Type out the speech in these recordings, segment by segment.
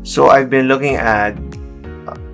So I've been looking at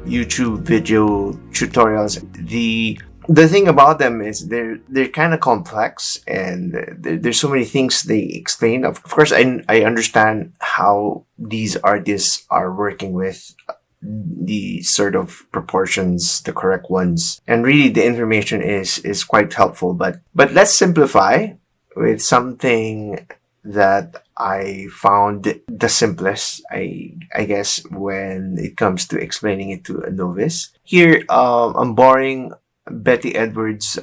YouTube video tutorials. The thing about them is they're kind of complex, and there's so many things they explain. Of course, I understand how these artists are working with the sort of proportions, the correct ones, and really the information is quite helpful. But let's simplify with something that I found the simplest, I guess, when it comes to explaining it to a novice. Here, I'm borrowing Betty Edwards'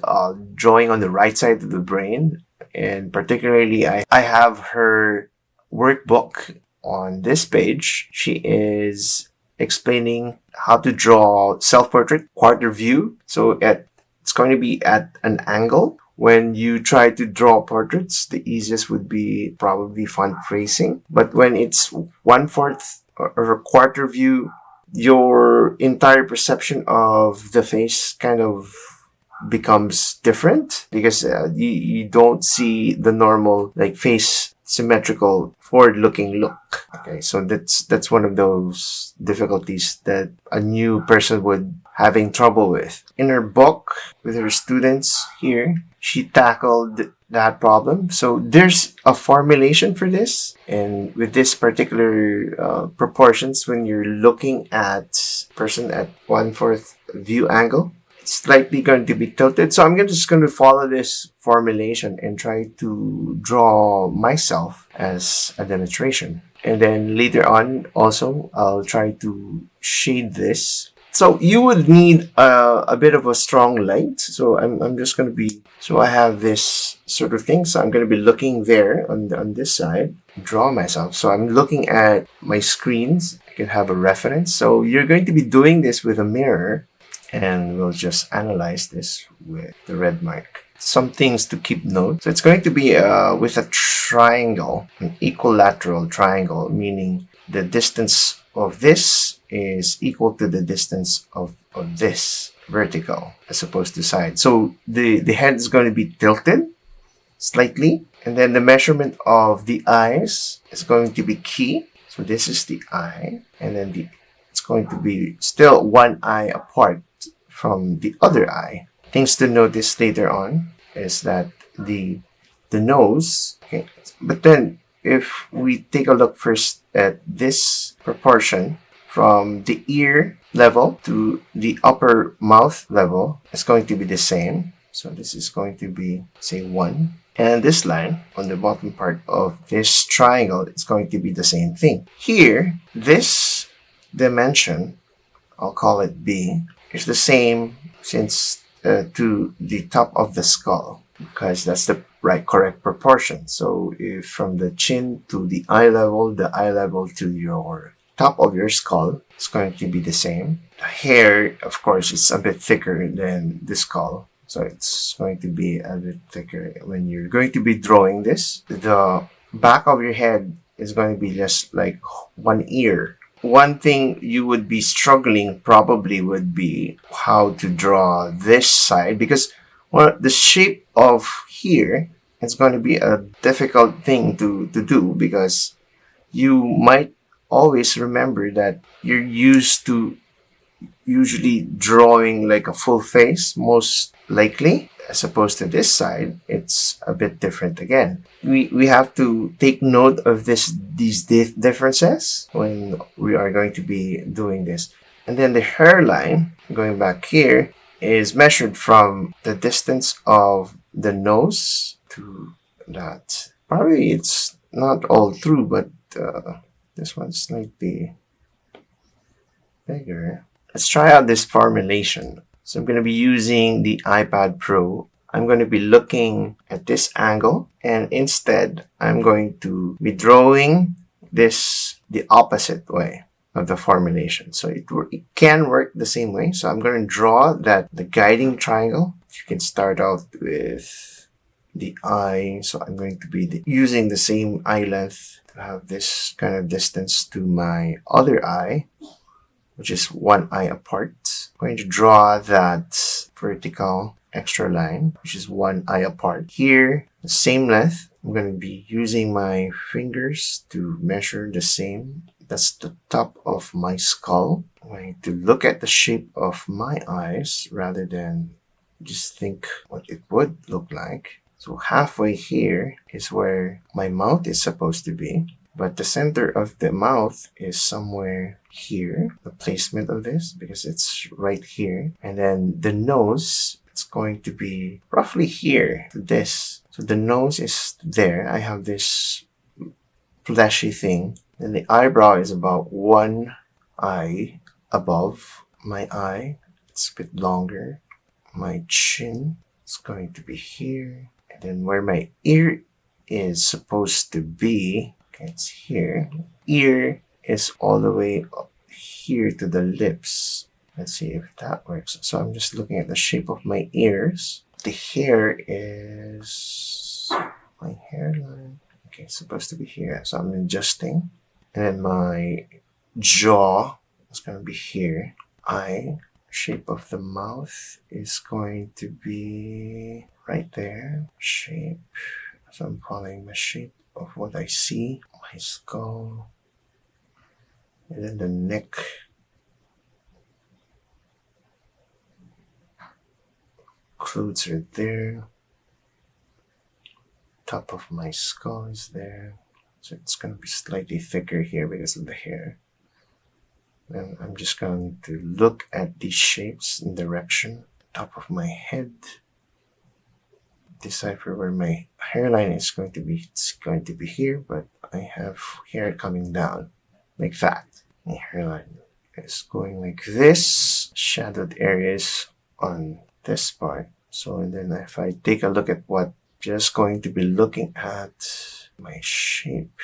drawing on the right side of the brain, and particularly, I have her workbook on this page. She is explaining how to draw self-portrait quarter view. So it's going to be at an angle. When you try to draw portraits, the easiest would be probably front facing. But when it's 1/4 or a quarter view, your entire perception of the face kind of becomes different, because you don't see the normal like face symmetrical forward looking look. Okay, so that's one of those difficulties that a new person would having trouble with. In her book with her students here, she tackled that problem. So there's a formulation for this, and with this particular proportions, when you're looking at person at 1/4 view angle, it's likely going to be tilted. So I'm just going to follow this formulation and try to draw myself as a demonstration. And then later on, also, I'll try to shade this. So you would need a bit of a strong light. So I'm just going to be, so I have this sort of thing. So I'm going to be looking there on this side, draw myself. So I'm looking at my screens. I can have a reference. So you're going to be doing this with a mirror, and we'll just analyze this with the red mark. Some things to keep note. So it's going to be with a triangle, an equilateral triangle, meaning the distance of this is equal to the distance of this vertical as opposed to side. So the head is going to be tilted slightly, and then the measurement of the eyes is going to be key. So this is the eye, and then it's going to be still one eye apart from the other eye. Things to notice later on is that the nose, okay, but then if we take a look first at this proportion from the ear level to the upper mouth level, it's going to be the same. So this is going to be, say, 1. And this line on the bottom part of this triangle, it's going to be the same thing. Here, this dimension, I'll call it B, is the same since to the top of the skull, because that's the correct proportion. So if from the chin to the eye level to your top of your skull is going to be the same. The hair, of course, is a bit thicker than the skull, so it's going to be a bit thicker when you're going to be drawing this. The back of your head is going to be just like one ear. One thing you would be struggling probably would be how to draw this side, because the shape of here is going to be a difficult thing to do, because you might always remember that you're used to usually drawing like a full face, most likely, as opposed to this side. It's a bit different again. We have to take note of these differences when we are going to be doing this. And then the hairline, going back here, is measured from the distance of the nose to that. Probably it's not all through, but this one's slightly bigger. Let's try out this formulation. So I'm going to be using the iPad Pro. I'm going to be looking at this angle, and instead I'm going to be drawing this the opposite way of the formulation. So it can work the same way. So I'm going to draw the guiding triangle. You can start out with the eye. So I'm going to be using the same eye length to have this kind of distance to my other eye, which is one eye apart. I'm going to draw that vertical extra line, which is one eye apart. Here, the same length. I'm going to be using my fingers to measure the same That's the top of my skull. I'm going to look at the shape of my eyes rather than just think what it would look like. So halfway here is where my mouth is supposed to be. But the center of the mouth is somewhere here, the placement of this, because it's right here. And then the nose, it's going to be roughly here, this. So the nose is there. I have this fleshy thing. And the eyebrow is about one eye above my eye. It's a bit longer. My chin is going to be here. And then where my ear is supposed to be, it's here. Ear is all the way up here to the lips. Let's see if that works. So I'm just looking at the shape of my ears. The hair is my hairline. Okay, it's supposed to be here. So I'm adjusting. And then my jaw is going to be here. Shape of the mouth is going to be right there. Shape. So I'm following the shape of what I see. My skull. And then the neck. Clothes are there. Top of my skull is there. So it's going to be slightly thicker here because of the hair. And I'm just going to look at these shapes in direction. Top of my head. Decipher where my hairline is going to be. It's going to be here, but I have hair coming down like that. My hairline is going like this. Shadowed areas on this part. So and then if I take a look at what, just going to be looking at my shape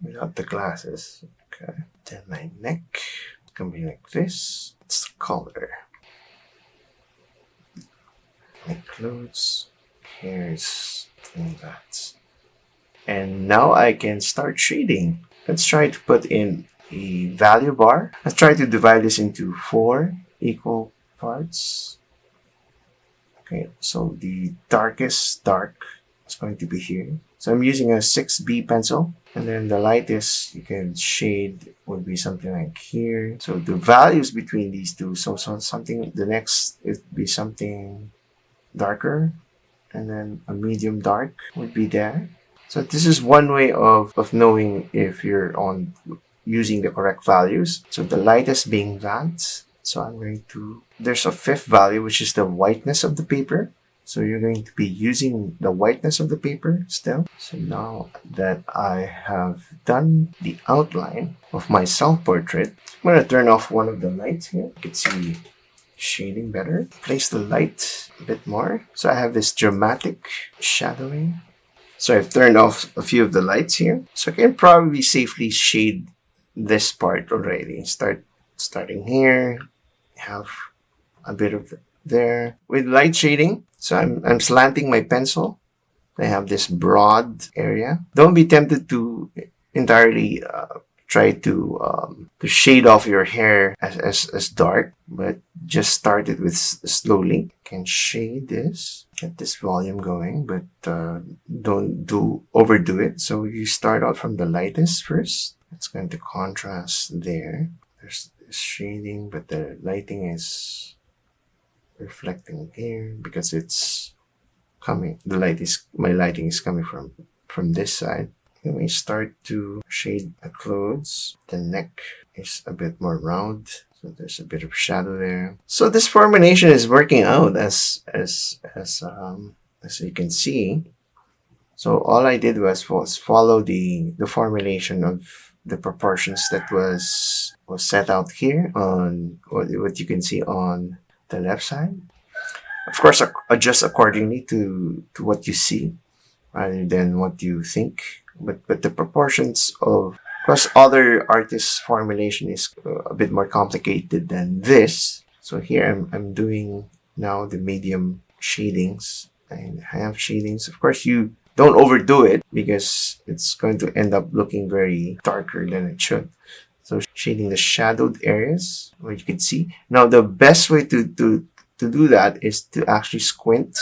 without the glasses. Okay. Then my neck is going to be like this. It's the color. My clothes. Here's that. And now I can start shading. Let's try to put in a value bar. Let's try to divide this into 4 equal parts. Okay, so the darkest dark is going to be here. So I'm using a 6B pencil. And then the lightest you can shade would be something like here. So the values between these two. So something, the next it would be something darker. And then a medium dark would be there. So this is one way of knowing if you're on using the correct values. So the lightest being that. So I'm going to, there's a 5th value, which is the whiteness of the paper. So you're going to be using the whiteness of the paper still. So now that I have done the outline of my self-portrait, I'm going to turn off one of the lights here. You can see shading better. Place the light a bit more. So I have this dramatic shadowing. So I've turned off a few of the lights here. So I can probably safely shade this part already. Starting here. Have a bit of there. With light shading, so I'm slanting my pencil. I have this broad area. Don't be tempted to entirely try to shade off your hair as dark, but just start it with slowly. Can shade this, get this volume going, but don't overdo it. So you start out from the lightest first. It's going to contrast there. There's shading, but the lighting is reflecting here because it's coming. My lighting is coming from this side. Then we start to shade the clothes. The neck is a bit more round, so there's a bit of shadow there. So this formulation is working out as you can see. So all I did was follow the formulation of the proportions that was set out here on what you can see on the left side. Of course, adjust accordingly to what you see rather than what you think. But the proportions of course other artists' formulation is a bit more complicated than this. So here I'm doing now the medium shadings. And I have shadings. Of course, you don't overdo it because it's going to end up looking very darker than it should. So shading the shadowed areas where you can see. Now the best way to do that is to actually squint.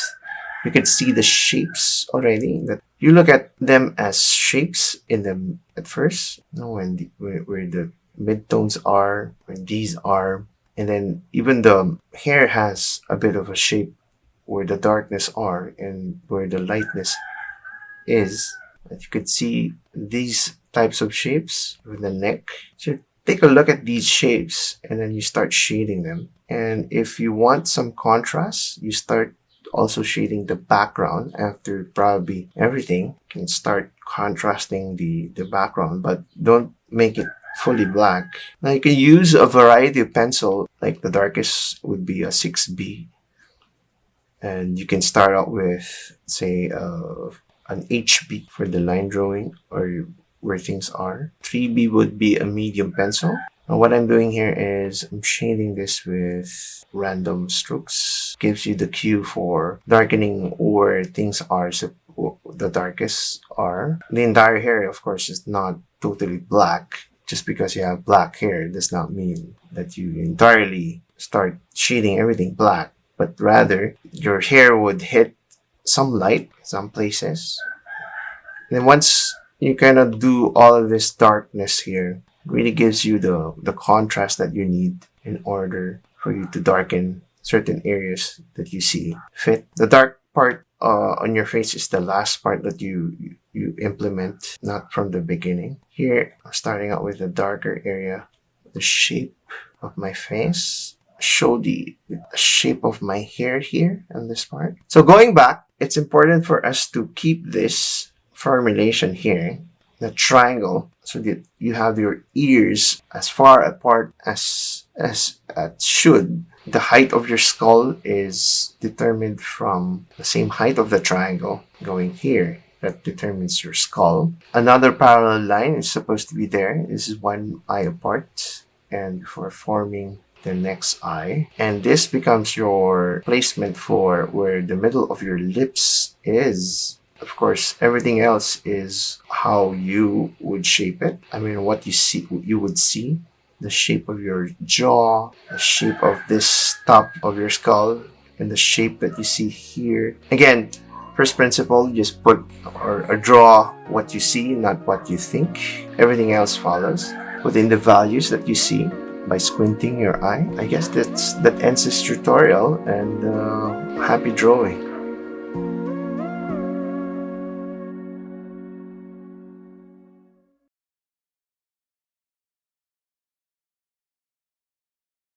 You can see the shapes already. That you look at them as shapes in them at first. Where the midtones are, where these are. And then even the hair has a bit of a shape where the darkness are and where the lightness is. As you could see these types of shapes with the neck. So take a look at these shapes and then you start shading them. And if you want some contrast, you start also shading the background after probably everything. You can start contrasting the background, but don't make it fully black. Now you can use a variety of pencil, like the darkest would be a 6B. And you can start out with, say, an HB for the line drawing or where things are. 3B would be a medium pencil. Now what I'm doing here is I'm shading this with random strokes. Gives you the cue for darkening where things are, so the darkest are. The entire hair, of course, is not totally black. Just because you have black hair does not mean that you entirely start shading everything black, but rather your hair would hit some light some places. And then once you kind of do all of this darkness here, really gives you the contrast that you need in order for you to darken certain areas that you see fit. The dark part on your face is the last part that you implement, not from the beginning. Here, I'm starting out with a darker area, the shape of my face. Show the shape of my hair here on this part. So going back, it's important for us to keep this formulation here, the triangle, so that you have your ears as far apart as should. The height of your skull is determined from the same height of the triangle going here. That determines your skull. Another parallel line is supposed to be there. This is one eye apart, and before forming the next eye. And this becomes your placement for where the middle of your lips is. Of course, everything else is how you would shape it. I mean, what you would see. The shape of your jaw, the shape of this top of your skull, and the shape that you see here. Again, first principle, just put or draw what you see, not what you think. Everything else follows. Put in the values that you see by squinting your eye. I guess that ends this tutorial, and happy drawing.